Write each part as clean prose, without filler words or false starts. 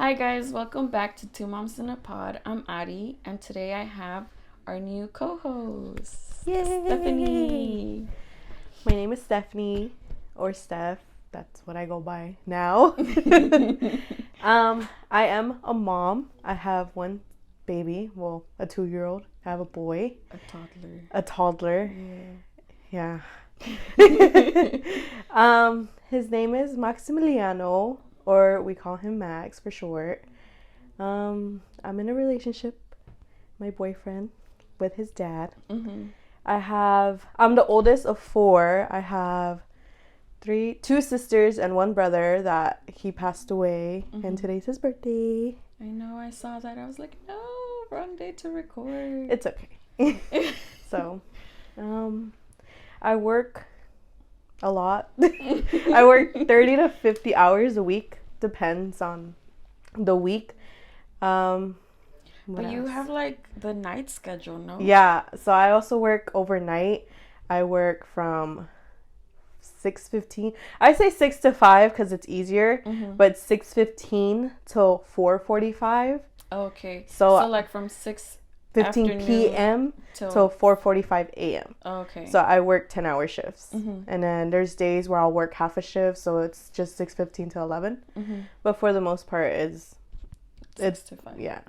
Hi guys, welcome back to Two Moms in a Pod. I'm Adi, and today I have our new co-host, Yay! Stephanie. My name is Stephanie, or Steph. That's what I go by now. I am a mom. I have one baby, well, a 2-year-old. I have a boy. A A toddler. Yeah. His name is Maximiliano, or we call him Max for short. I'm in a relationship, my boyfriend, with his dad. Mm-hmm. I'm the oldest of 4. I have 2 sisters and 1 brother that he passed away, and today's his birthday. I know, I saw that. I was like, no, wrong day to record. It's okay. So, I work a lot. I work 30 to 50 hours a week, depends on the week. But you have like the night schedule, no? Yeah, so I also work overnight. I work from 6:15. I say 6 to 5 because it's easier, but 6:15 till 4:45. Okay. So like from 6 15 p.m. till 4:45 a.m. Okay. So I work 10-hour shifts. And then there's days where I'll work half a shift, so it's just 6:15 to 11. But for the most part, it's 6 to 5. Yeah.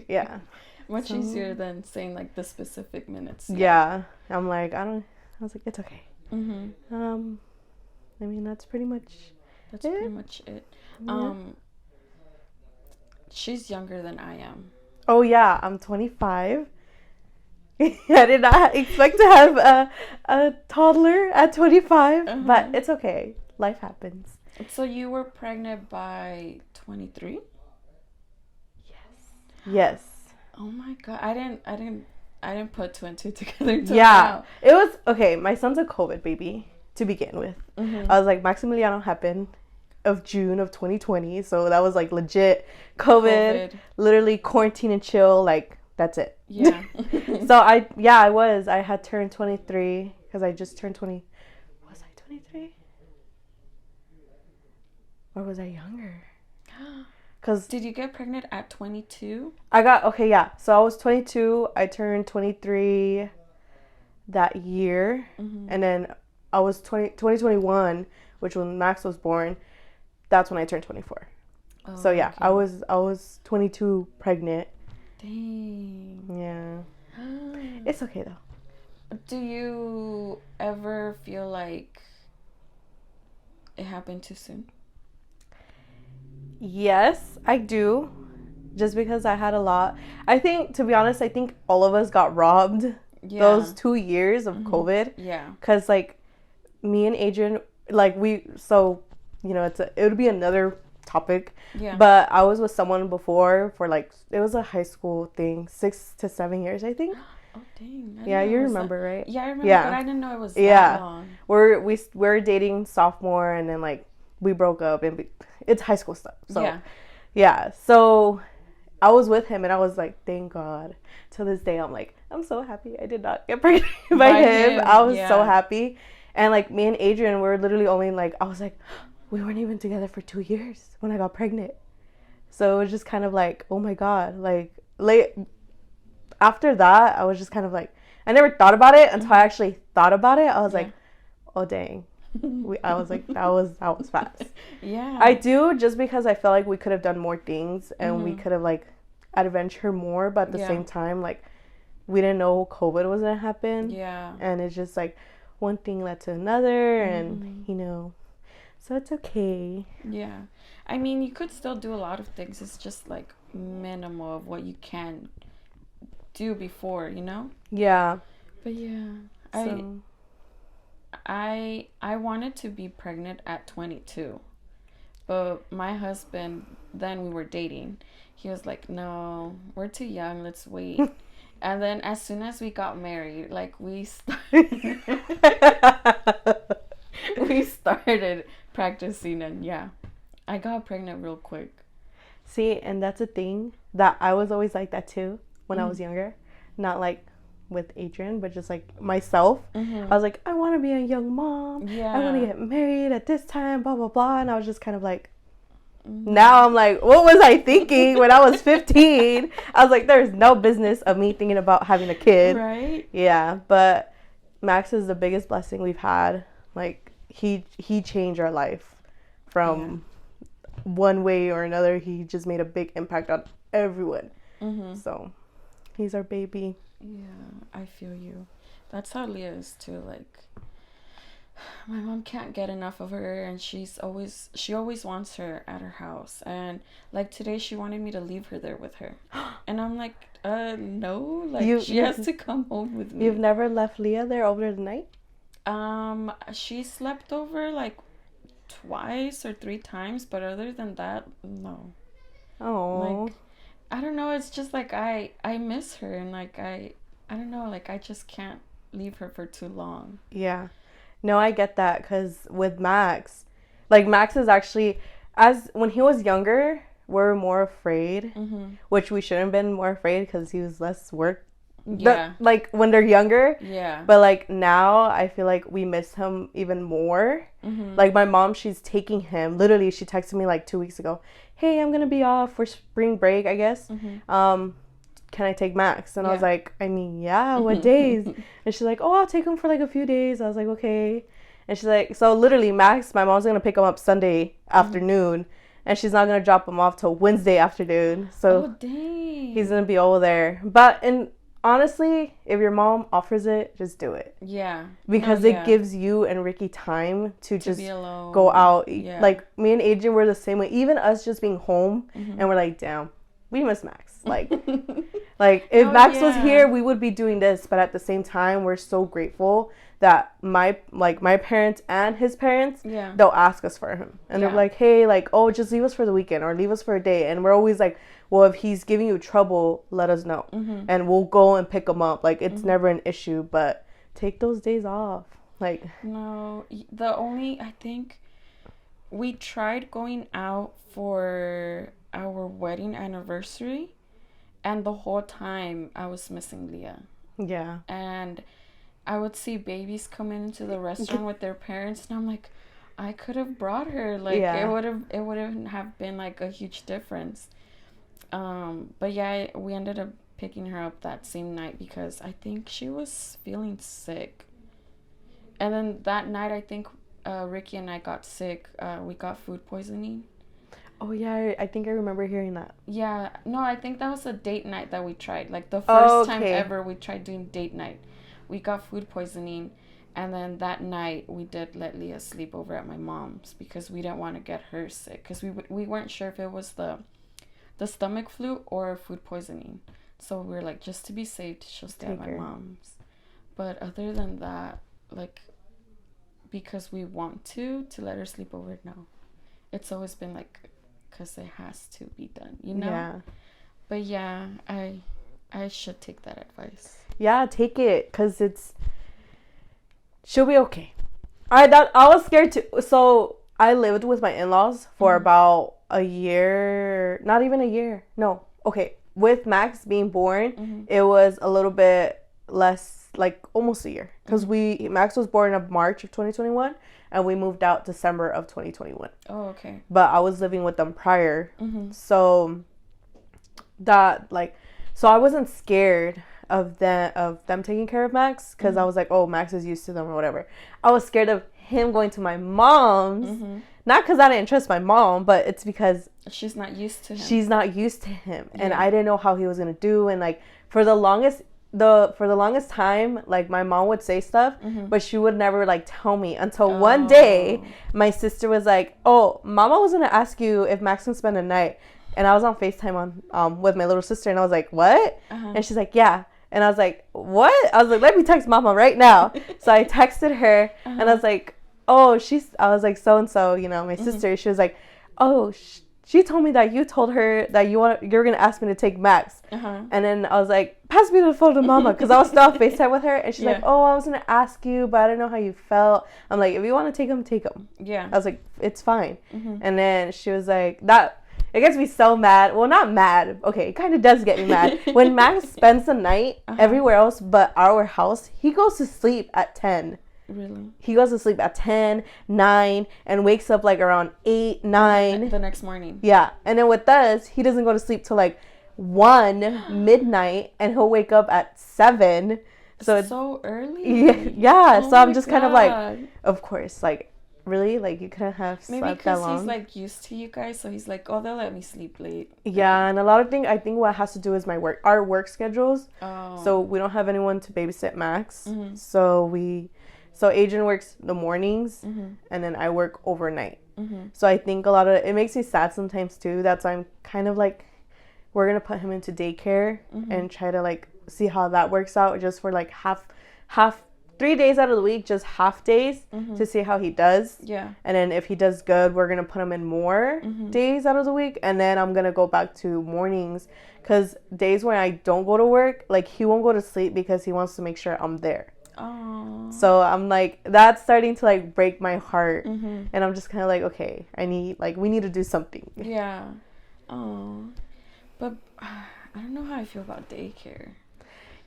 Yeah. Much easier than saying like the specific minutes. Yeah. I'm like, I was like, it's okay. Mm-hmm. I mean, that's pretty much it. Yeah. She's younger than I am. Oh yeah, I'm 25. I did not expect to have a toddler at 25, but it's okay. Life happens. So you were pregnant by 23? Yes. Oh my god, I didn't put 2 and 2 together. Yeah, it was okay. My son's a COVID baby to begin with. I was like, Maximiliano happened of June of 2020, so that was like legit COVID. Literally quarantine and chill, like that's it. Yeah. So I had turned 23 because I just turned 20. Was I 23 or was I younger? Because did you get pregnant at 22? So I was 22. I turned 23 that year, and then I was 2021, which when Max was born. That's when I turned 24. Oh, so yeah, okay. I was 22 pregnant. Dang. Yeah. It's okay though. Do you ever feel like it happened too soon? Yes, I do. Just because I had a lot. I think, to be honest, all of us got robbed those 2 years of COVID. Yeah. Because like me and Adrian, like it would be another topic. Yeah. But I was with someone before for like, it was a high school thing, 6 to 7 years, I think. Oh, dang. Yeah, you remember, right? Yeah, I remember, but I didn't know it was that long. We're dating sophomore, and then like we broke up, and it's high school stuff. So yeah. So I was with him, and I was like, thank God. To this day, I'm like, I'm so happy I did not get pregnant by him. I was so happy. And like me and Adrian were literally only like, I was like, we weren't even together for 2 years when I got pregnant. So it was just kind of like, oh my God. Like, after that, I was just kind of like, I never thought about it until I actually thought about it. I was like, oh dang. I was like, that was fast. Yeah. I do, just because I felt like we could have done more things and we could have like adventured more, but at the same time, like, we didn't know COVID was gonna happen. Yeah. And it's just like one thing led to another, and so it's okay. Yeah. I mean, you could still do a lot of things. It's just like minimal of what you can do before, Yeah. But yeah. So. I wanted to be pregnant at 22. But my husband, then we were dating. He was like, "No, we're too young. Let's wait." And then as soon as we got married, like we started practicing, and I got pregnant real quick. See, and that's a thing that I was always like that too when I was younger. Not like with Adrian, but just like myself. I was like, I want to be a young mom. I want to get married at this time, blah, blah, blah. And I was just kind of like, Now I'm like, what was I thinking when I was 15? I was like, there's no business of me thinking about having a kid. Right? Yeah, but Max is the biggest blessing we've had. Like, he changed our life from one way or another. He just made a big impact on everyone. So he's our baby. Yeah, I feel you. That's how Leah is too. Like, my mom can't get enough of her, and she always wants her at her house. And like today, she wanted me to leave her there with her, and I'm like, no, like she has to come home with me. You've never left Leah there over the night? She slept over like twice or 3 times, but other than that, no. Oh, like I don't know, it's just like I miss her, and like I don't know, like I just can't leave her for too long. Yeah. No, I get that, because with Max, like Max is actually, as when he was younger, we're more afraid, which we shouldn't have been more afraid because he was less work. Yeah. Like when they're younger. Yeah. But like now, I feel like we miss him even more. Like my mom, she's taking him. Literally, she texted me like 2 weeks ago. Hey, I'm gonna be off for spring break, I guess. Can I take Max? And I was like, I mean, yeah, what days? And she's like, oh, I'll take him for like a few days. I was like, okay. And she's like, so literally Max, my mom's gonna pick him up Sunday afternoon, and she's not gonna drop him off till Wednesday afternoon. So he's gonna be over there. But honestly, if your mom offers it, just do it. Yeah. Because it gives you and Ricky time to just go out. Yeah. Like me and Adrian were the same way. Even us just being home, and we're like, damn, we miss Max. Like, like if Max was here, we would be doing this. But at the same time, we're so grateful that my parents and his parents, they'll ask us for him. And they're like, hey, like, oh, just leave us for the weekend or leave us for a day. And we're always like, well, if he's giving you trouble, let us know. And we'll go and pick him up. Like, it's never an issue. But take those days off. Like, no, I think we tried going out for our wedding anniversary, and the whole time I was missing Leah. Yeah. And I would see babies come into the restaurant with their parents, and I'm like, I could have brought her. Like, it wouldn't have been like a huge difference. But yeah, we ended up picking her up that same night because I think she was feeling sick. And then that night, I think Ricky and I got sick. We got food poisoning. Oh, yeah, I think I remember hearing that. Yeah, no, I think that was a date night that we tried. Like, the first time ever we tried doing date night. We got food poisoning, and then that night we did let Leah sleep over at my mom's because we didn't want to get her sick. Because we weren't sure if it was the stomach flu or food poisoning. So we were like, just to be safe, she'll stay at my mom's. But other than that, like, because we want to let her sleep over, no. It's always been like, because it has to be done, you know? Yeah. But yeah, I should take that advice. Yeah, take it, because she'll be okay. I was scared too. So I lived with my in-laws for about a year, not even a year. No. Okay. With Max being born, it was a little bit less, like almost a year. Because Max was born in March of 2021, and we moved out December of 2021. Oh, okay. But I was living with them prior. So so I wasn't scared of them taking care of Max, because I was like, oh, Max is used to them or whatever. I was scared of him going to my mom's, not because I didn't trust my mom, but it's because she's not used to him. And I didn't know how he was gonna do. And like for the longest time, like my mom would say stuff, but she would never like tell me until one day my sister was like, oh, mama was gonna ask you if Max can spend a night. And I was on FaceTime on with my little sister, and I was like, what? And she's like, yeah. And I was like, what? I was like, let me text mama right now. So I texted her, and I was like, oh, I was like, so-and-so, you know, my sister. She was like, oh, she told me that you told her that you're going to ask me to take Max. And then I was like, pass me the phone to mama, because I was still on FaceTime with her. And she's like, oh, I was going to ask you, but I didn't know how you felt. I'm like, if you want to take him, take him. Yeah. I was like, it's fine. And then she was like, it gets me so mad. Well, not mad. Okay, it kind of does get me mad. When Max spends the night everywhere else but our house, he goes to sleep at 10. Really? He goes to sleep at 10, 9, and wakes up like around 8, 9. The next morning. Yeah. And then with us, he doesn't go to sleep till like 1 midnight, and he'll wake up at 7. So it's so early. Yeah. Oh so I'm just God. kind of like, of course, like, really, like, you couldn't have slept maybe that long. Maybe because he's like used to you guys, so he's like, oh, they'll let me sleep late. Yeah, and a lot of things, I think what has to do is our work schedules. Oh. So we don't have anyone to babysit Max. Mm-hmm. So Adrian works the mornings, mm-hmm. and then I work overnight. Mm-hmm. So I think it makes me sad sometimes too. That's why I'm kind of like, we're gonna put him into daycare, mm-hmm. and try to like see how that works out, just for like half 3 days out of the week, just half days, mm-hmm. to see how he does. Yeah. And then if he does good, we're going to put him in more, mm-hmm. days out of the week. And then I'm going to go back to mornings, because days when I don't go to work, like, he won't go to sleep because he wants to make sure I'm there. Oh. So I'm like, that's starting to like break my heart. Mm-hmm. And I'm just kind of like, okay, we need to do something. Yeah. Oh. But I don't know how I feel about daycare.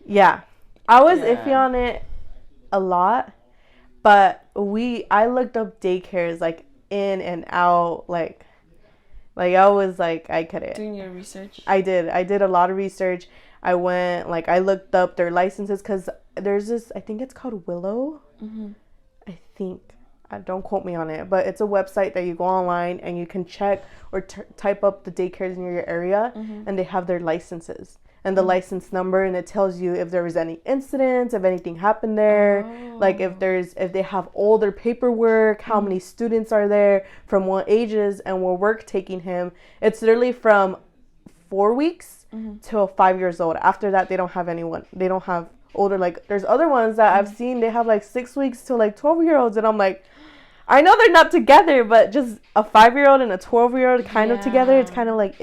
Yeah. I was iffy on it a lot, but I looked up daycares like in and out, like I was like, I couldn't. Doing your research? I did a lot of research. I went, like, I looked up their licenses, because there's this, I think it's called Willow. Mm-hmm. I think, don't quote me on it, but it's a website that you go online and you can check or type up the daycares in your area, mm-hmm. and they have their licenses and the, mm-hmm. license number, and it tells you if there was any incidents, if anything happened there, like if they have all their paperwork, how, mm-hmm. many students are there, from what ages, and what work taking him. It's literally from 4 weeks, mm-hmm. till 5 years old. After that, they don't have anyone. They don't have older, like, there's other ones that, mm-hmm. I've seen, they have like 6 weeks to like 12-year-olds, and I'm like, I know they're not together, but just a 5-year-old and a 12-year-old kind, yeah. of together, it's kind of like,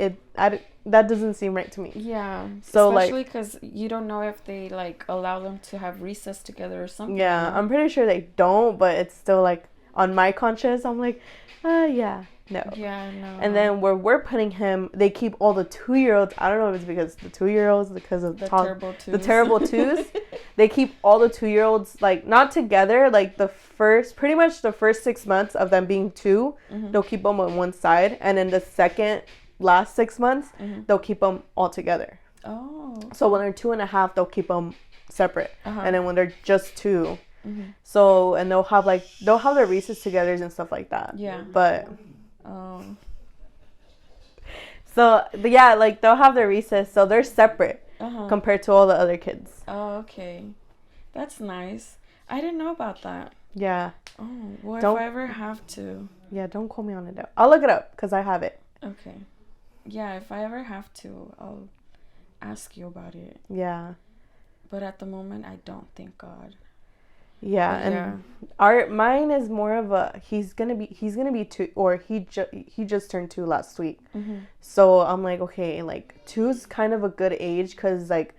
that doesn't seem right to me. Yeah. So, especially because you don't know if they like allow them to have recess together or something. Yeah, I'm pretty sure they don't, but it's still like on my conscience, I'm like, yeah, no. Yeah, no. And then where we're putting him, they keep all the 2-year-olds. I don't know if it's because the 2-year-olds, because of the terrible twos. They keep all the 2-year-olds like not together. Like pretty much the first 6 months of them being 2, mm-hmm. they'll keep them on one side, and then the last 6 months, mm-hmm. they'll keep them all together. Oh. So when they're 2.5, they'll keep them separate, uh-huh. and then when they're just 2, mm-hmm. so, and they'll have their recess togethers and stuff like that. Yeah. But. Oh. So, but yeah, like they'll have their recess, so they're separate, uh-huh. compared to all the other kids. Oh, okay. That's nice. I didn't know about that. Yeah. Oh, well, if I ever have to. Yeah, don't quote me on it though. I'll look it up because I have it. Okay. Yeah, if I ever have to, I'll ask you about it. Yeah. But at the moment, I don't, thank God. Yeah, and mine is more of a he's gonna be 2, or he just turned 2 last week. Mm-hmm. So I'm like, okay, like 2 is kind of a good age, because like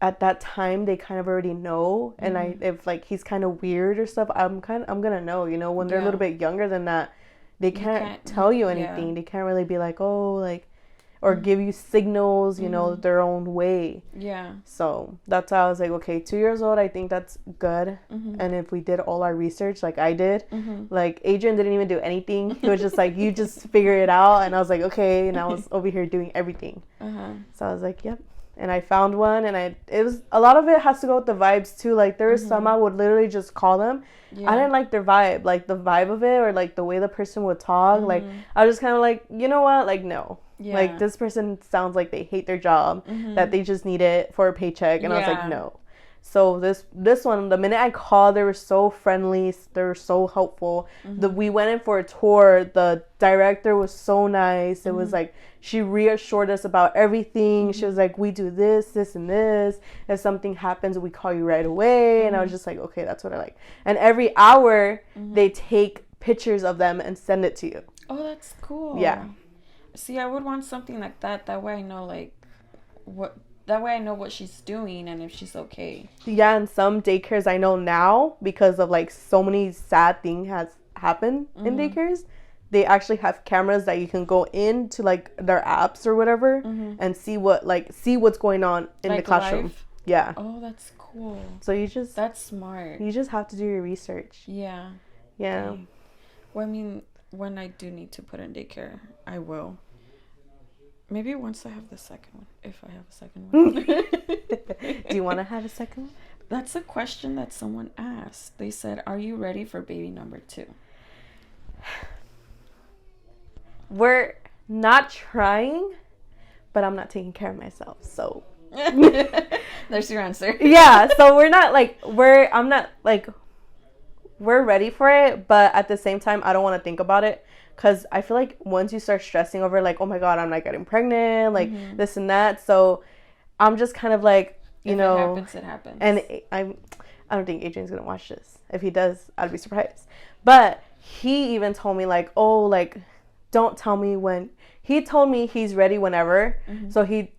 at that time they kind of already know, mm-hmm. and if like he's kind of weird or stuff, I'm gonna know, when they're a little bit younger than that, they can't tell you anything. Yeah. They can't really be like, oh, like, or give you signals, mm-hmm. their own way. Yeah. So that's why I was like, okay, 2 years old, I think that's good. Mm-hmm. And if we did all our research, like I did, mm-hmm. like Adrian didn't even do anything. He was just like, you just figure it out. And I was like, okay. And I was over here doing everything. Uh-huh. So I was like, yep. And I found one, and it was a lot of it has to go with the vibes too. Like there was, mm-hmm. some I would literally just call them. Yeah. I didn't like their vibe, like the vibe of it, or like the way the person would talk. Mm-hmm. Like I was just kind of like, you know what? Like no. Yeah. Like this person sounds like they hate their job, mm-hmm. that they just need it for a paycheck, and I was like, no. So this one, the minute I called, they were so friendly, they were so helpful. Mm-hmm. We went in for a tour. The director was so nice. It mm-hmm. was like she reassured us about everything. Mm-hmm. She was like, we do this, and this. If something happens, we call you right away. Mm-hmm. And I was just like, okay, that's what I like. And every hour, mm-hmm. they take pictures of them and send it to you. Oh, that's cool. Yeah. See, I would want something like that. That way I know, like, what she's doing and if she's okay. Yeah, and some daycares I know now, because of, like, so many sad things has happened, mm-hmm. in daycares, they actually have cameras that you can go into, like, their apps or whatever, mm-hmm. and see what's going on in, like, the classroom. Live? Yeah. Oh, that's cool. cool. So that's smart. You just have to do your research. Yeah. Yeah. Dang. Well, I mean, when I do need to put in daycare, I will. Maybe once I have the second one, if I have a second one. Do you want to have a second one? That's a question that someone asked. They said, "Are you ready for baby number 2?" We're not trying, but I'm not taking care of myself, so. There's your answer. Yeah, so we're ready for it, but at the same time, I don't want to think about it, because I feel like once you start stressing over, like, oh my God, I'm not getting pregnant, like, this and that, so I'm just kind of like, you know. If it happens, it happens. And I don't think Adrian's going to watch this. If he does, I'd be surprised. But he even told me, like, oh, like, don't tell me when. He told me he's ready whenever, so he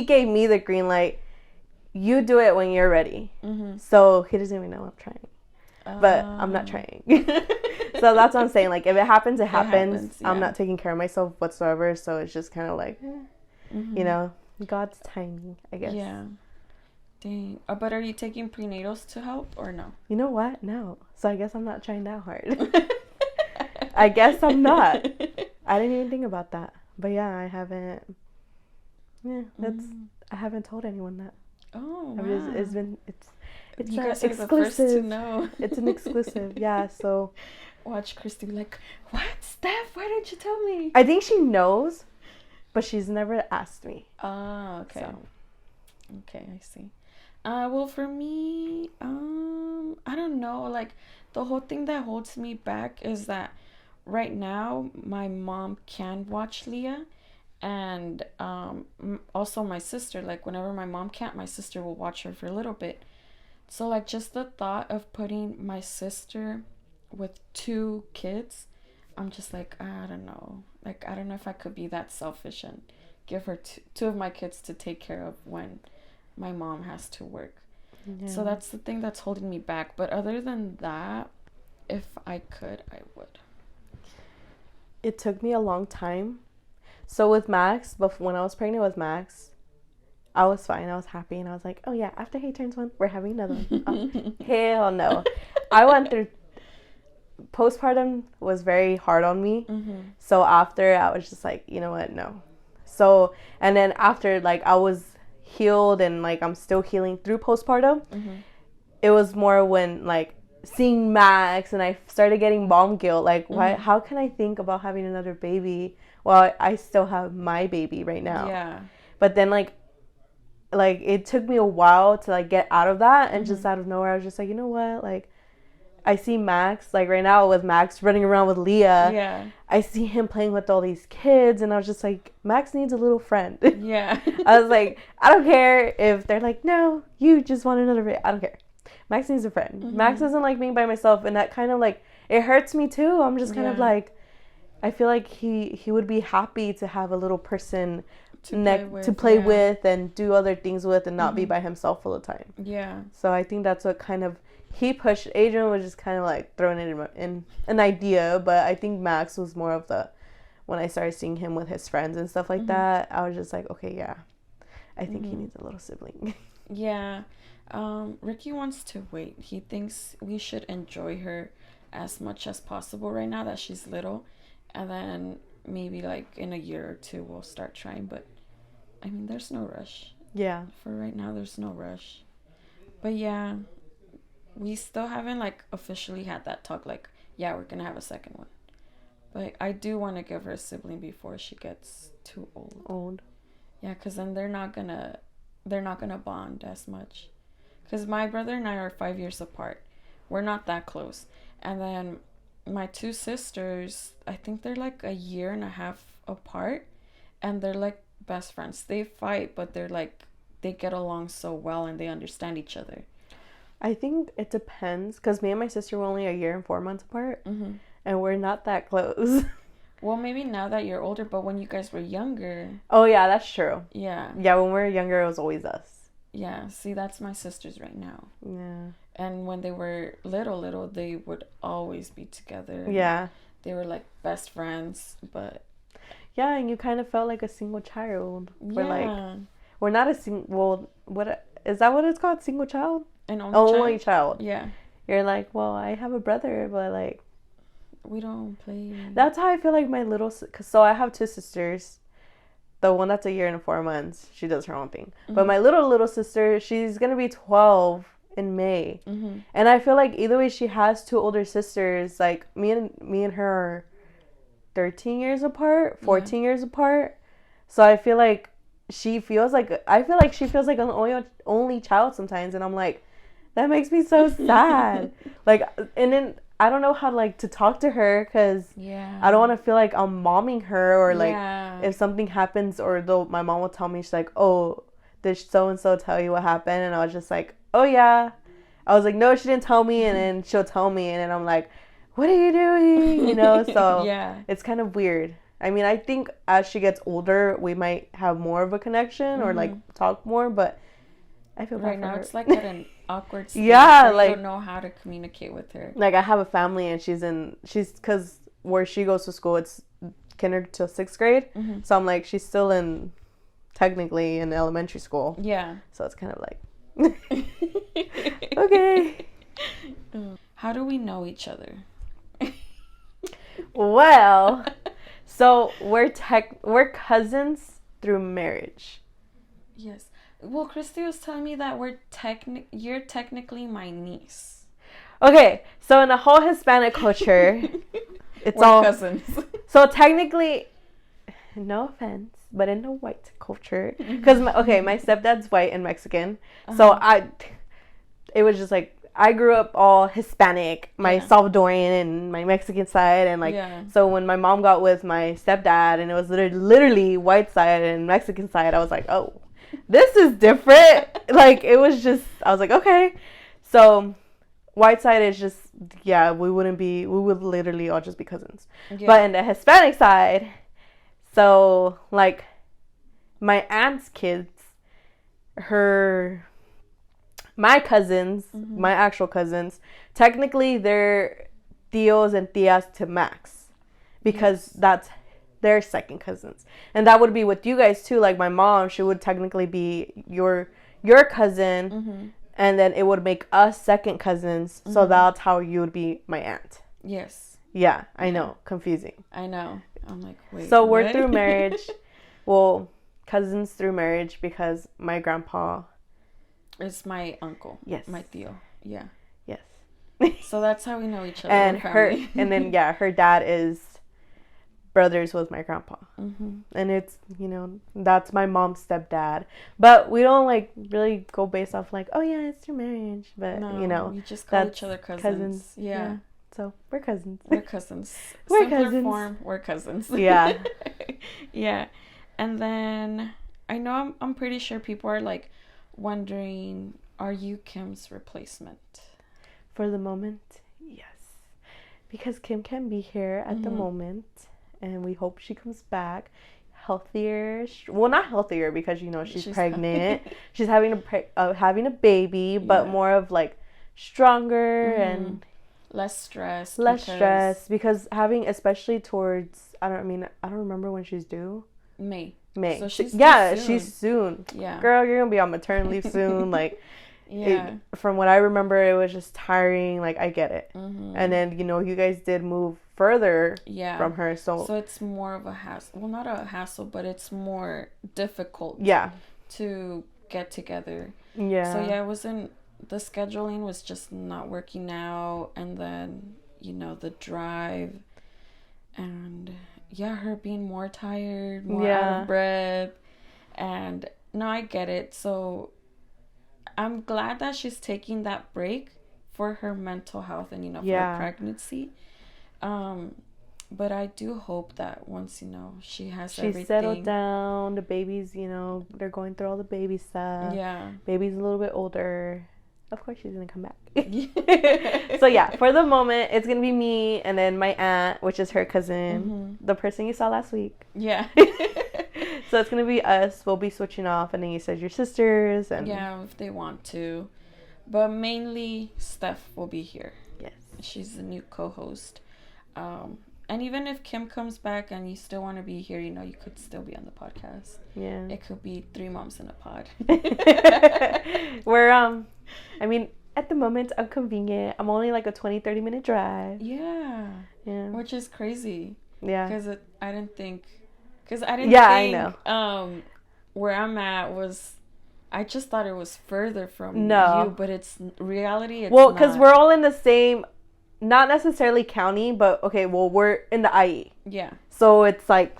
gave me the green light. You do it when you're ready. So he doesn't even know I'm trying. But I'm not trying. So that's what I'm saying. Like, if it happens, it happens. Yeah. I'm not taking care of myself whatsoever. So it's just kind of like, you know, God's timing, I guess. Yeah. Dang. But are you taking prenatals to help or no? You know what? No. So I guess I'm not trying that hard. I guess I'm not. I didn't even think about that. But yeah, I haven't. Yeah, I haven't told anyone that. Oh, wow. It's you guys exclusive. Are the first to know. It's an exclusive, yeah. So watch Christy be like, "What, Steph? Why didn't you tell me?" I think she knows, but she's never asked me. Oh, okay. So. Okay, I see. Well, for me, I don't know. Like, the whole thing that holds me back is that right now my mom can watch Leah. And also my sister, like, whenever my mom can't, my sister will watch her for a little bit. So, like, just the thought of putting my sister with 2 kids, I'm just like, I don't know. Like, I don't know if I could be that selfish and give her 2 of my kids to take care of when my mom has to work. Yeah. So that's the thing that's holding me back. But other than that, if I could, I would. It took me a long time. So with Max, when I was pregnant with Max, I was fine. I was happy. And I was like, oh, yeah, after he turns 1, we're having another one. Oh, hell no. I went through... Postpartum was very hard on me. So after, I was just like, you know what? No. So, and then after, like, I was healed and, like, I'm still healing through postpartum. It was more when, like, seeing Max and I started getting mom guilt. Like, why? How can I think about having another baby? Well, I still have my baby right now. Yeah. But then, like it took me a while to, like, get out of that. And just out of nowhere, I was just like, you know what? Like, I see Max, like, right now with Max running around with Leah. Yeah. I see him playing with all these kids. And I was just like, Max needs a little friend. Yeah. I was like, I don't care if they're like, no, you just want another baby. I don't care. Max needs a friend. Max doesn't like being by myself. And that kind of, like, it hurts me too. I'm just kind of like, I feel like he would be happy to have a little person to play with and do other things with and not be by himself all the time. Yeah. So I think that's what kind of he pushed. Adrian was just kind of like throwing it in an idea, but I think Max was more of the, when I started seeing him with his friends and stuff like that, I was just like, okay, yeah, I think he needs a little sibling. Yeah. Ricky wants to wait. He thinks we should enjoy her as much as possible right now that she's little. And then maybe, like, in a year or 2, we'll start trying. But, I mean, there's no rush. Yeah. For right now, there's no rush. But, yeah, we still haven't, like, officially had that talk. Like, yeah, we're going to have a second one. But I do want to give her a sibling before she gets too old. Yeah, because then they're not gonna bond as much. Because my brother and I are 5 years apart. We're not that close. And then my 2 sisters, I think they're like a year and a half apart, and they're like best friends. They fight, but they're like, they get along so well and they understand each other. I think it depends, because me and my sister were only a year and 4 months apart, and we're not that close. Well, maybe now that you're older, but when you guys were younger. Oh yeah, that's true. Yeah. Yeah, when we were younger, it was always us. Yeah, see, that's my sisters right now. Yeah. And when they were little, they would always be together. Yeah. They were like best friends, but... Yeah, and you kind of felt like a single child. Yeah. We're not a single... Well, is that what it's called? Single child? An only child. Yeah. You're like, well, I have a brother, but like, we don't play. That's how I feel like my little, so I have 2 sisters. The one that's a year and 4 months, she does her own thing. Mm-hmm. But my little sister, she's gonna be 12 in May, mm-hmm. and I feel like either way, she has 2 older sisters. Like me and her are 13 years apart, 14 years apart. So I feel like she feels like an only child sometimes, and I'm like, that makes me so sad. Like, and then I don't know how to talk to her because I don't want to feel like I'm momming her, or like if something happens, or though my mom will tell me, she's like, oh, did so and so tell you what happened? And I was just like, oh yeah. I was like, no, she didn't tell me. And then she'll tell me, and then I'm like, what are you doing? You know, so it's kind of weird. I mean, I think as she gets older, we might have more of a connection or like talk more, but I feel bad right for now her. It's like at an awkward stage. Like, you don't know how to communicate with her. Like, I have a family, and she's because where she goes to school, it's kindergarten to 6th grade. Mm-hmm. So I'm like, she's still technically in elementary school. Yeah. So it's kind of like, okay. How do we know each other? Well, so we're cousins through marriage. Yes. Well, Christy was telling me that you're technically my niece. Okay, so in the whole Hispanic culture, we're all cousins. So technically, no offense, but in the white culture, because my stepdad's white and Mexican, so it was just like I grew up all Hispanic, my Salvadorian and my Mexican side, and so when my mom got with my stepdad, and it was literally white side and Mexican side, I was like, oh, this is different. Like, it was just, I was like, okay. So white side is just, we would literally all just be cousins. Yeah. But in the Hispanic side, so like my aunt's kids, my cousins, my actual cousins, technically they're tios and tias to Max, because that's their second cousins. And that would be with you guys too. Like my mom, she would technically be your cousin, and then it would make us second cousins. So that's how you would be my aunt. Yes. Yeah, I know. Confusing. I know. I'm like, wait. So we're through marriage. Well, cousins through marriage, because my grandpa is my uncle. Yes. My tío. Yeah. Yes. So that's how we know each other. And her dad is brothers with my grandpa. And it's, that's my mom's stepdad. But we don't really go based off oh yeah, it's through marriage. But we just call each other cousins. Yeah. So we're cousins. We're cousins. We're Simpler cousins. Form, we're cousins. Yeah. Yeah. And then I know I'm pretty sure people are wondering, are you Kim's replacement? For the moment, yes. Because Kim can be here at the moment, and we hope she comes back healthier. Well, not healthier, because she's pregnant. She's having a baby, but more of stronger and less stress. Because having, especially towards, I don't remember when she's due. May. So she's soon. Yeah. Girl, you're gonna be on maternity leave soon. From what I remember, it was just tiring. I get it. And then you guys did move further from her, so it's more of a hassle. Well, not a hassle, but it's more difficult. To get together. Yeah. So it wasn't. The scheduling was just not working out, and then the drive, and her being more tired, more out of breath, and no, I get it. So I'm glad that she's taking that break for her mental health and for her pregnancy. But I do hope that once she has everything, she's settled down, the babies, they're going through all the baby stuff. Yeah, baby's a little bit older. Of course she's gonna come back. So for the moment it's gonna be me, and then my aunt, which is her cousin, the person you saw last week. Yeah. So it's gonna be us. We'll be switching off, and then you said your sisters, and if they want to, but mainly Steph will be here. Yes, she's the new co-host. And even if Kim comes back and you still want to be here, you could still be on the podcast. Yeah. It could be 3 moms in a pod. We're, I mean, at the moment, I'm convenient. I'm only like a 20-30 minute drive. Yeah. Yeah. Which is crazy. Yeah. Because I didn't think, I know. Where I'm at was, I just thought it was further from you, but it's reality. It's well, because we're all in the same, not necessarily county, but okay, well, we're in the IE. Yeah. So it's like,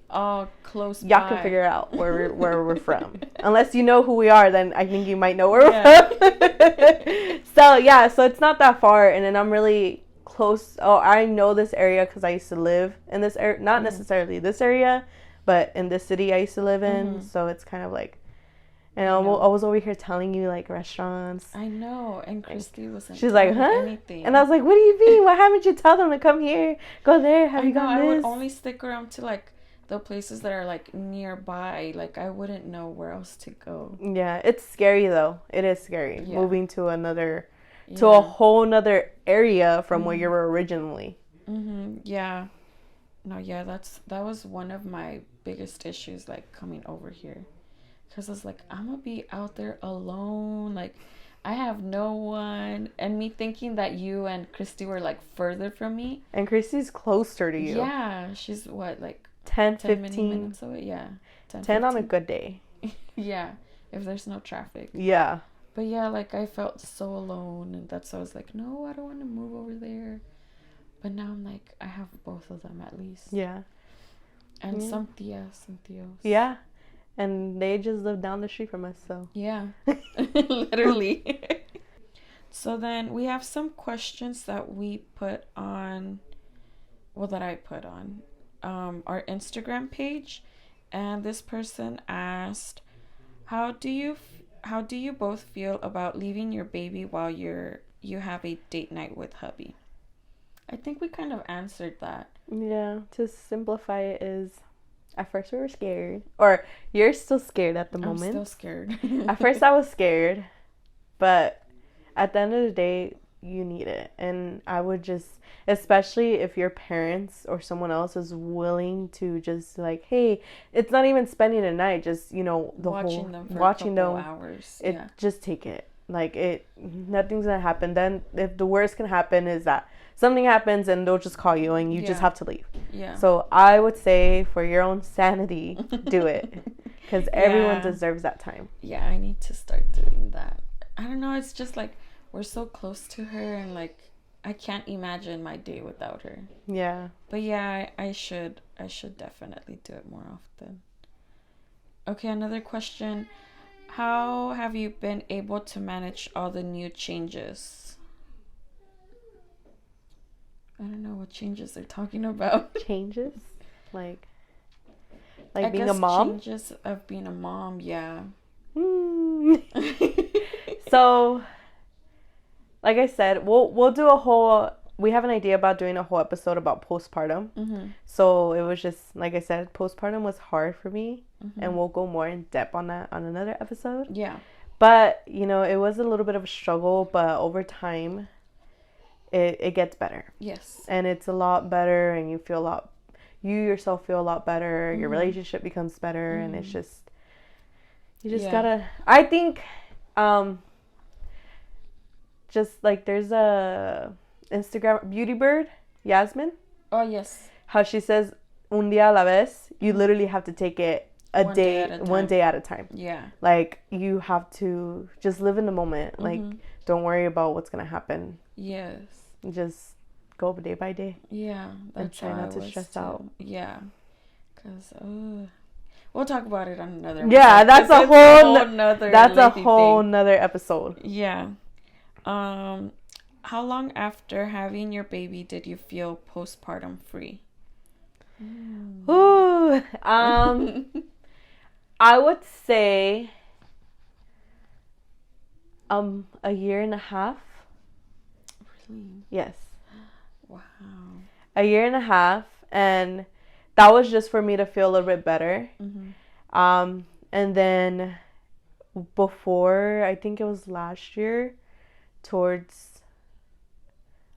all close by. Y'all can figure out where we're from. Unless you know who we are, then I think you might know where we're from. So it's not that far, and then I'm really close. Oh, I know this area because I used to live in this area. Not necessarily this area, but in this city I used to live in. So it's kind of like, and I was over here telling you like restaurants. I know, and Christy wasn't. She's like, huh? Anything. And I was like, what do you mean? Why haven't you tell them to come here? Go there. Have you got this? I would only stick around to like the places that are like nearby. Like I wouldn't know where else to go. Yeah, it's scary though. It is scary moving to to a whole nother area from where you were originally. Yeah. No, yeah, that was one of my biggest issues, like coming over here, because I was like, I'm gonna be out there alone, like I have no one, and me thinking that you and Christy were like further from me. And Christy's closer to you. Yeah, she's what, like 10 15 minutes away. Yeah, 10 15. On a good day. Yeah, if there's no traffic. Yeah. But yeah, like I felt so alone, and that's why I was like, no, I don't want to move over there. But now I'm like, I have both of them at least. Yeah. And some tios. Yeah. And they just live down the street from us, so. Yeah. Literally. So then we have some questions that we put on, that I put on our Instagram page. And this person asked, how do you both feel about leaving your baby while you have a date night with hubby? I think we kind of answered that. Yeah, to simplify it is, at first we were scared. Or you're still scared at the moment. I'm still scared. At first I was scared, but at the end of the day, you need it. And I would just, especially if your parents or someone else is willing to just like, hey, it's not even spending a night, just, watching them for a couple hours. Just take it. Like nothing's gonna happen. Then if the worst can happen is that something happens and they'll just call you and you just have to leave. Yeah. So I would say for your own sanity, do it. Because everyone deserves that time. Yeah, I need to start doing that. I don't know. It's just like we're so close to her, and like I can't imagine my day without her. Yeah. But yeah, I should definitely do it more often. Okay, another question. How have you been able to manage all the new changes? I don't know what changes they're talking about. Changes? Like being a mom? Changes of being a mom, yeah. So, like I said, we'll do we have an idea about doing a whole episode about postpartum. Mm-hmm. So it was just, like I said, postpartum was hard for me. Mm-hmm. And we'll go more in depth on that on another episode. Yeah. But, it was a little bit of a struggle, but over time, it gets better. Yes. And it's a lot better, and you yourself feel a lot better. Mm-hmm. Your relationship becomes better, and it's just, you just gotta, I think, just like there's a Instagram beauty bird, Yasmin. Oh, yes. How she says, un día a la vez, you literally have to take it one day at a time. Yeah. Like, you have to just live in the moment. Mm-hmm. Like, don't worry about what's going to happen. Yes. Just go day by day. Yeah. And try not to stress out. Yeah. Because, we'll talk about it on another episode. Yeah, that's a whole nother episode. Yeah. How long after having your baby did you feel postpartum free? Ooh. I would say a year and a half. Really? Yes. Wow. A year and a half, and that was just for me to feel a little bit better. Mm-hmm. And then before, I think it was last year, towards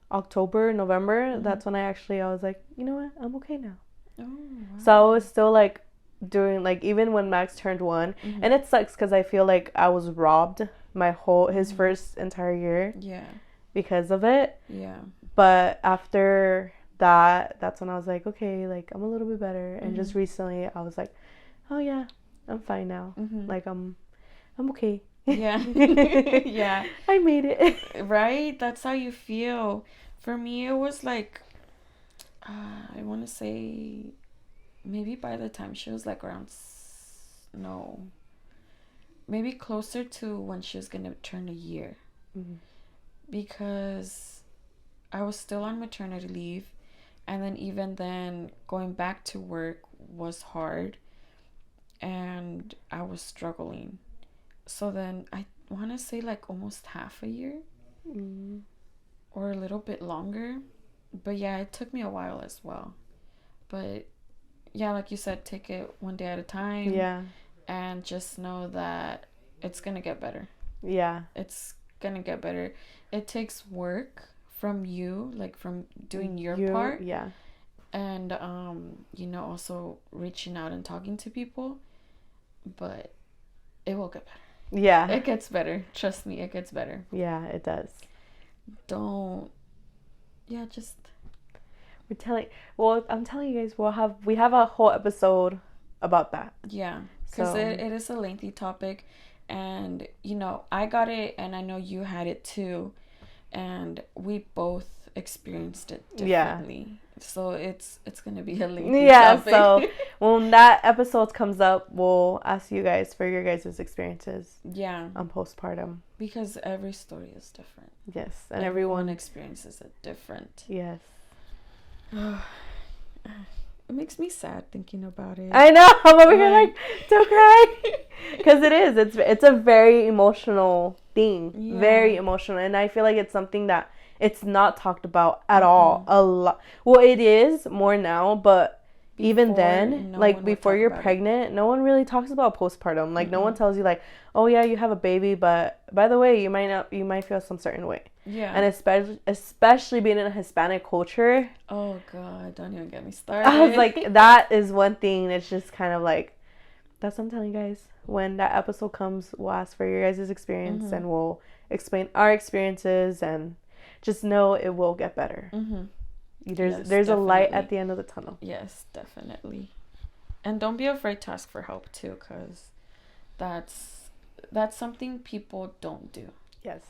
October, November, that's when I was like, you know what? I'm okay now. Oh, wow. So I was still like doing like even when Max turned 1, and it sucks because I feel like I was robbed his first entire year. Yeah. Because of it. Yeah. But after that's when I was like, okay, like I'm a little bit better. And just recently I was like, oh yeah, I'm fine now. Like I'm okay. Yeah. Yeah. I made it. Right? That's how you feel. For me, it was like, I want to say maybe by the time she was like around, no, maybe closer to when she was going to turn a year. Because I was still on maternity leave. And then even then, going back to work was hard. And I was struggling. So then I want to say like almost half a year. Or a little bit longer. But yeah, it took me a while as well. But yeah, like you said, take it one day at a time. Yeah. And just know that it's going to get better. Yeah. It's going to get better. It takes work from you, like from doing your part. Yeah. And, also reaching out and talking to people. But it will get better. Yeah. It gets better. Trust me, it gets better. Yeah, it does. I'm telling you guys, we have a whole episode about that. Yeah, because it is a lengthy topic, and I got it, and I know you had it too, and we both experienced it differently. Yeah. So it's gonna be a lengthy topic. So when that episode comes up, we'll ask you guys for your guys' experiences. Yeah. On postpartum. Because every story is different. Yes, and everyone experiences it different. Yes. It makes me sad thinking about it. I know. I'm over here like, don't cry. Because it is. It's a very emotional thing. Yeah. Very emotional. And I feel like it's something that it's not talked about at all. A lot. Well, it is more now, but even then, like before you're pregnant, no one really talks about postpartum. Like no one tells you like, oh yeah, you have a baby, but by the way, you might feel some certain way. Yeah. And especially being in a Hispanic culture. Oh God, don't even get me started. I was like, that is one thing. It's just kind of like, that's what I'm telling you guys. When that episode comes, we'll ask for your guys' experience and we'll explain our experiences, and just know it will get better. There's a light at the end of the tunnel. Yes, definitely. And don't be afraid to ask for help too, because that's something people don't do. Yes.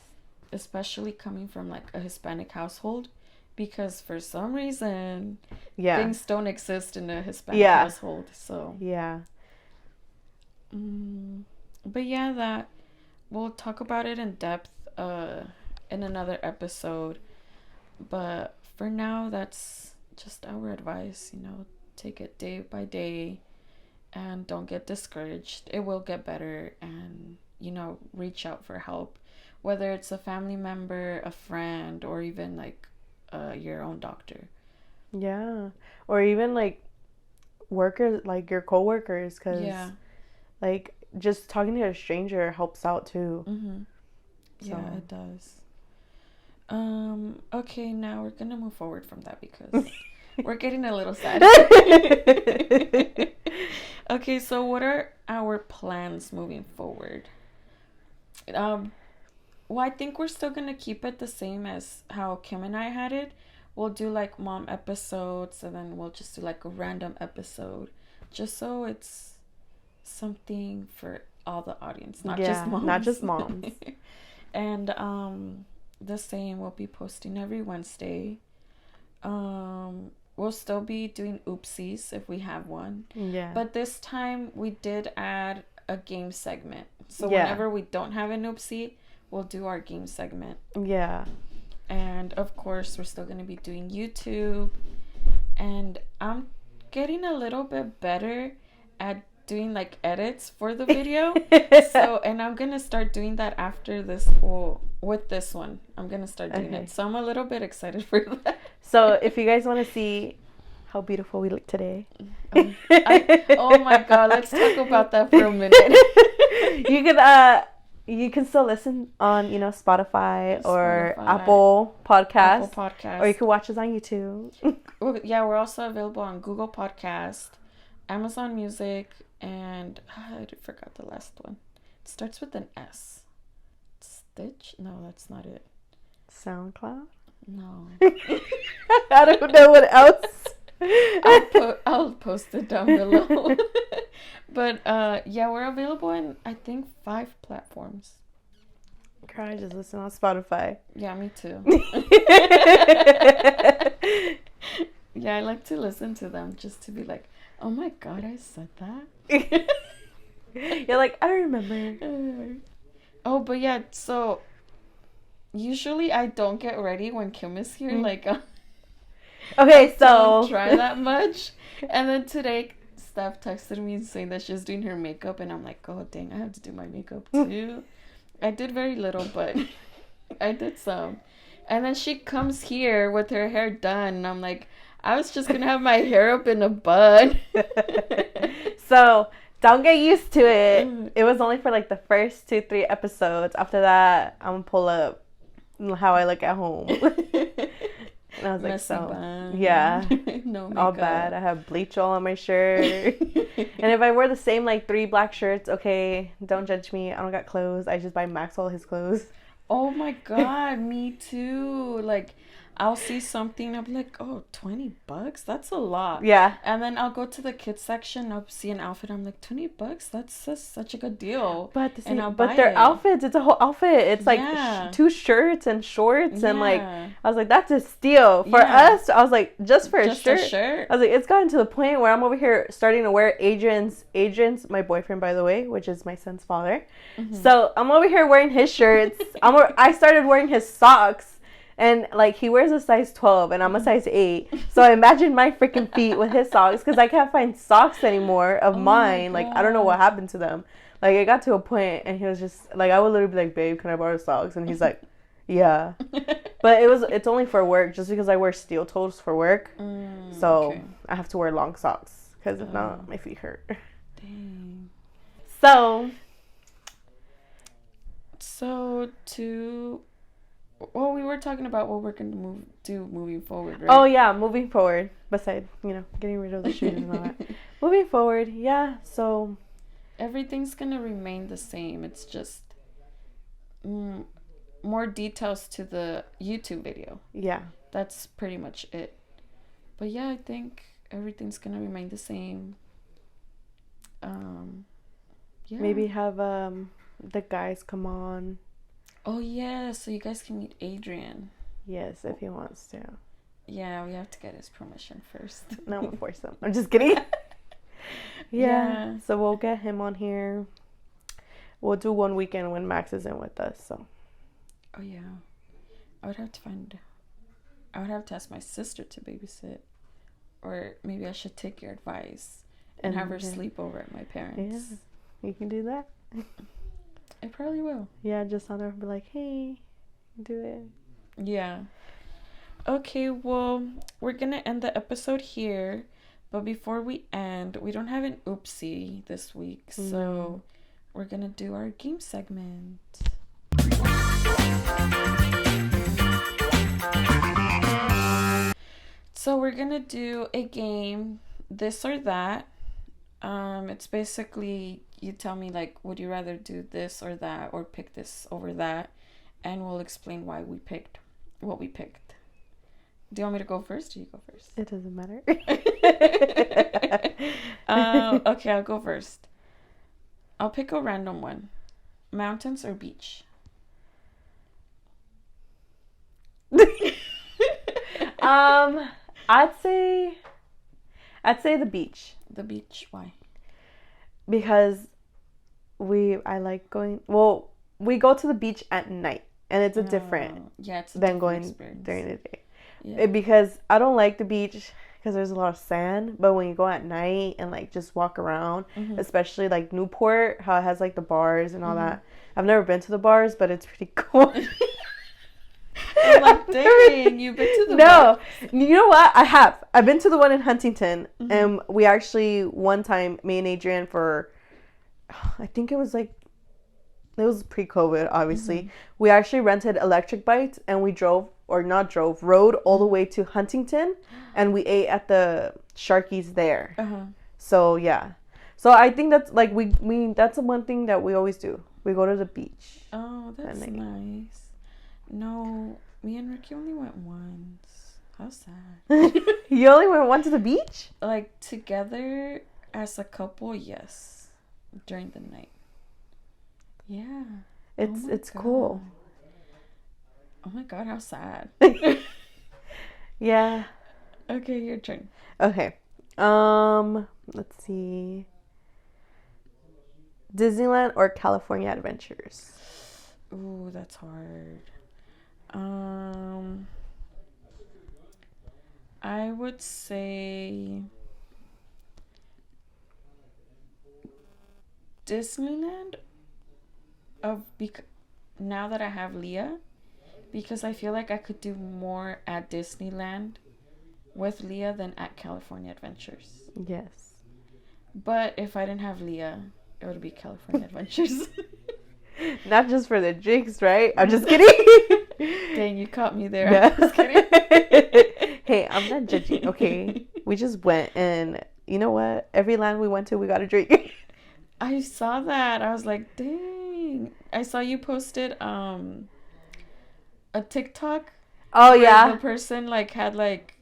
Especially coming from like a Hispanic household, because for some reason things don't exist in a Hispanic household. So but yeah, that we'll talk about it in depth in another episode. But for now, that's just our advice. Take it day by day, and don't get discouraged. It will get better, and reach out for help. Whether it's a family member, a friend, or even like your own doctor. Yeah. Or even like workers, like your coworkers, because like just talking to a stranger helps out too. Yeah, it does. Okay, now we're gonna move forward from that because we're getting a little sad. Okay, so what are our plans moving forward? Well, I think we're still gonna keep it the same as how Kim and I had it. We'll do like mom episodes, and then we'll just do like a random episode, just so it's something for all the audience, not just moms. Not just moms. And the same, we'll be posting every Wednesday. We'll still be doing oopsies if we have one. Yeah. But this time we did add a game segment. So whenever we don't have an oopsie, we'll do our game segment. Yeah. And of course, we're still going to be doing YouTube. And I'm getting a little bit better at doing like edits for the video. And I'm going to start doing that after this. Well, with this one, I'm going to start doing it. So I'm a little bit excited for that. So if you guys want to see how beautiful we look today. Oh my God, let's talk about that for a minute. You can You can still listen on, Spotify or Spotify, Apple Apple Podcasts, Podcast. or you can watch us on YouTube. Yeah, we're also available on Google Podcast, Amazon Music, and I forgot the last one. It starts with an S. Stitch? No, that's not it. SoundCloud? No. I don't know what else. I'll post it down below. But yeah, we're available in I think 5 platforms. Girl, I just listen on Spotify. Yeah, me too. Yeah, I like to listen to them just to be like, oh my god, I said that. You're like, I don't remember. Oh, but yeah, so usually I don't get ready when Kim is here. Like, okay, so don't try that much. And then today, Steph texted me saying that she's doing her makeup, and I'm like, oh dang, I have to do my makeup too. I did very little, but I did some. And then she comes here with her hair done, and I'm like, I was just gonna have my hair up in a bun. So don't get used to it. It was only for like the first 2-3 episodes. After that, I'm gonna pull up how I look at home. And I was like, Messy bun. Yeah, No makeup. all bad. I have bleach all on my shirt. And if I wear the same like 3 black shirts, okay, don't judge me. I don't got clothes. I just buy Maxwell his clothes. Oh my god, me too. Like, I'll see something, I'll be like, oh, $20? That's a lot. Yeah. And then I'll go to the kids section, I'll see an outfit, I'm like, $20? That's just such a good deal. But buy their it. Outfits, it's a whole outfit. It's like Yeah. 2 shirts and shorts, and like, Yeah. I was like, that's a steal. For us, I was like, just for a shirt. I was like, it's gotten to the point where I'm over here starting to wear Adrian's, my boyfriend, by the way, which is my son's father. So I'm over here wearing his shirts. I started wearing his socks. And, like, he wears a size 12, and I'm a size 8. So I imagine my freaking feet with his socks, because I can't find socks anymore of mine. Like, I don't know what happened to them. Like, it got to a point, and he was just, like, I would literally be like, babe, can I borrow socks? And he's like, yeah. But it's only for work, just because I wear steel toes for work. So I have to wear long socks, because if not, my feet hurt. Dang. So well, we were talking about what we're going to do moving forward, right? Oh, yeah, moving forward. Besides, getting rid of the shoes and all that. Moving forward, yeah, so everything's going to remain the same. It's just more details to the YouTube video. Yeah. That's pretty much it. But yeah, I think everything's going to remain the same. Yeah. Maybe have the guys come on. Oh, yeah, so you guys can meet Adrian. Yes, if he wants to. Yeah, we have to get his permission first. No, I'm going to force him. I'm just kidding. Yeah, so we'll get him on here. We'll do one weekend when Max isn't with us, so. Oh, yeah. I would have to ask my sister to babysit. Or maybe I should take your advice and have her sleep over at my parents'. Yeah, you can do that. I probably will. Yeah, just on there and be like, hey, do it. Yeah. Okay, well, we're going to end the episode here. But before we end, we don't have an oopsie this week. So we're going to do our game segment. So we're going to do a game, this or that. It's basically, you tell me, like, would you rather do this or that, or pick this over that, and we'll explain why we picked what we picked. Do you want me to go first, or you go first? It doesn't matter. Okay, I'll go first. I'll pick a random one. Mountains or beach? I'd say the beach. The beach, why? Because I like going, well, we go to the beach at night, and it's it's than going experience. During the day. Yeah. Because I don't like the beach because there's a lot of sand, but when you go at night and like just walk around, especially like Newport, how it has like the bars and all that. I've never been to the bars, but it's pretty cool. I'm like, dang, you've been to the bar? You know what? I have. I've been to the one in Huntington, and we actually, one time, me and Adrian, for, I think it was like it was pre-COVID, obviously. We actually rented electric bikes and we rode all the way to Huntington, and we ate at the Sharky's there. So yeah, so I think that's like we that's the one thing that we always do. We go to the beach. Oh, that's nice. No, me and Ricky only went once. How sad. You only went once to the beach? Like together as a couple, yes. During the night. Yeah. It's cool. Oh my god, how sad. Yeah. Okay, your turn. Okay. Let's see. Disneyland or California Adventures? Ooh, that's hard. I would say Disneyland now that I have Leah, because I feel like I could do more at Disneyland with Leah than at California Adventures. Yes. But if I didn't have Leah, it would be California Adventures. Not just for the drinks, right? I'm just kidding. Dang, you caught me there. Yeah. I'm just kidding. Hey, I'm not judging, okay? We just went, and you know what? Every land we went to, we got a drink. I saw that. I was like, dang. I saw you posted a TikTok. Oh, yeah. The person like had like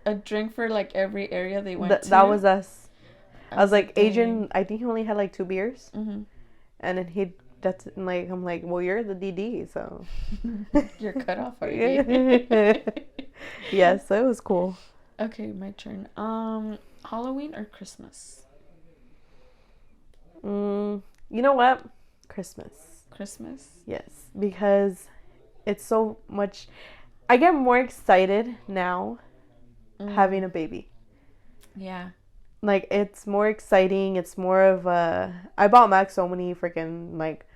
a drink for like every area they went to. That was us. I was like, Adrian, I think he only had like 2 beers. Mm-hmm. And then I'm like, well, you're the DD, so. You're cut off already. Yeah, so it was cool. Okay, my turn. Halloween or Christmas? You know what? Christmas. Christmas? Yes, because it's so much. I get more excited now having a baby. Yeah. Like, it's more exciting. It's more of I bought Max so many freaking like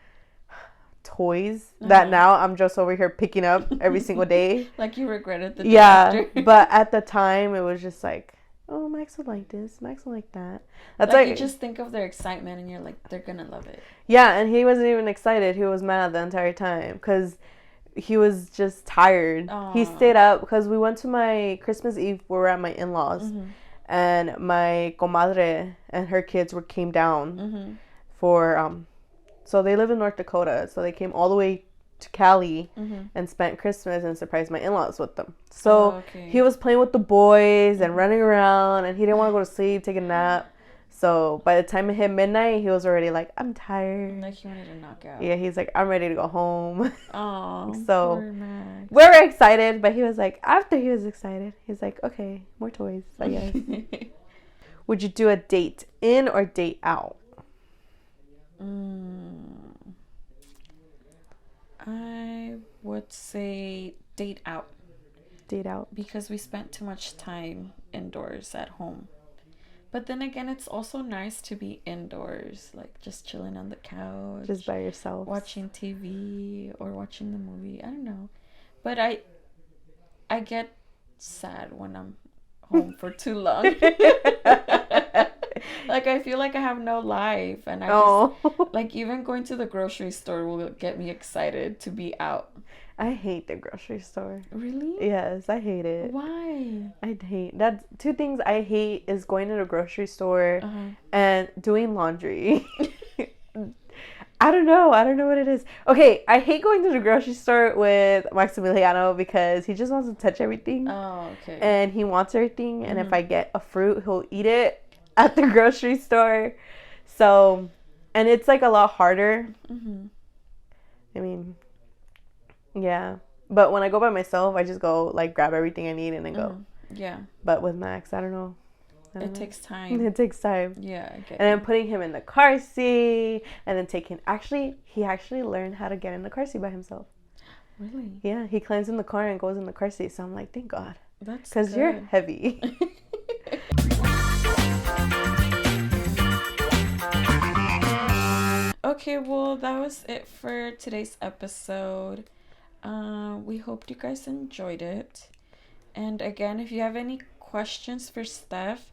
toys that now I'm just over here picking up every single day. Like you regretted the day after. But at the time it was just like, oh, Max would like this, Max would like that. That's like you just think of their excitement and you're like, they're gonna love it. Yeah, and he wasn't even excited. He was mad the entire time because he was just tired. Aww. He stayed up because we went to my Christmas Eve. We were at my in-laws, and my comadre and her kids came down for so they live in North Dakota, so they came all the way to Cali and spent Christmas and surprised my in-laws with them. So he was playing with the boys and running around, and he didn't want to go to sleep, take a nap. So by the time it hit midnight, he was already like, I'm tired. Like he wanted to knock out. Yeah, he's like, I'm ready to go home. Oh, so we were excited, but he was like, after he was excited, he's like, okay, more toys, I guess. Would you do a date in or date out? I would say date out. Date out. Because we spent too much time indoors at home. But then again, it's also nice to be indoors, like just chilling on the couch. Just by yourself. Watching TV or watching the movie. I don't know. But I get sad when I'm home for too long. Like, I feel like I have no life. And I just, like, even going to the grocery store will get me excited to be out. I hate the grocery store. Really? Yes, I hate it. Why? I hate that. 2 things I hate is going to the grocery store and doing laundry. I don't know what it is. Okay, I hate going to the grocery store with Maximiliano because he just wants to touch everything. Oh, okay. And he wants everything. And if I get a fruit, he'll eat it at the grocery store. So, and it's like a lot harder. I mean, yeah. But when I go by myself, I just go like grab everything I need and then go. Yeah. But with Max, I don't know. It takes time. It takes time. Yeah, I get And then putting him in the car seat and then he actually learned how to get in the car seat by himself. Really? Yeah, he climbs in the car and goes in the car seat. So I'm like, thank God. That's because you're heavy. Okay, well, that was it for today's episode. We hope you guys enjoyed it. And again, if you have any questions for Steph,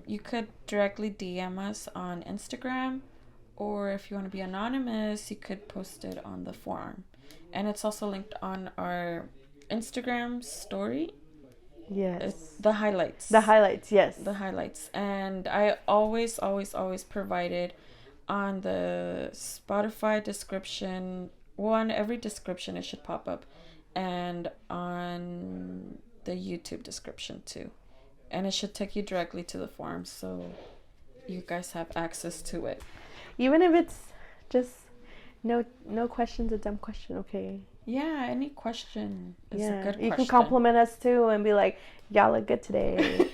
you could directly DM us on Instagram or if you want to be anonymous, you could post it on the forum. And it's also linked on our Instagram story. Yes. The highlights. The highlights, yes. The highlights. And I always provide it on the Spotify description. Well, on every description it should pop up. And on the YouTube description too. And it should take you directly to the forum, so you guys have access to it. Even if it's just no question's a dumb question, okay? Yeah, any question is a good question. You can compliment us too and be like, y'all look good today.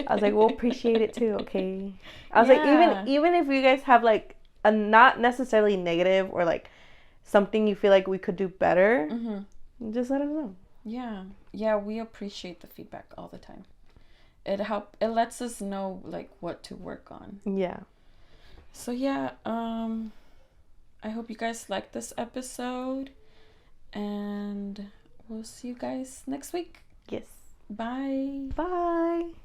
I was like, we'll appreciate it too, okay? I was like, even if you guys have like a not necessarily negative or like something you feel like we could do better, just let us know. Yeah, we appreciate the feedback all the time. It lets us know like what to work on. Yeah. So yeah, I hope you guys like this episode, and we'll see you guys next week. Yes. Bye. Bye.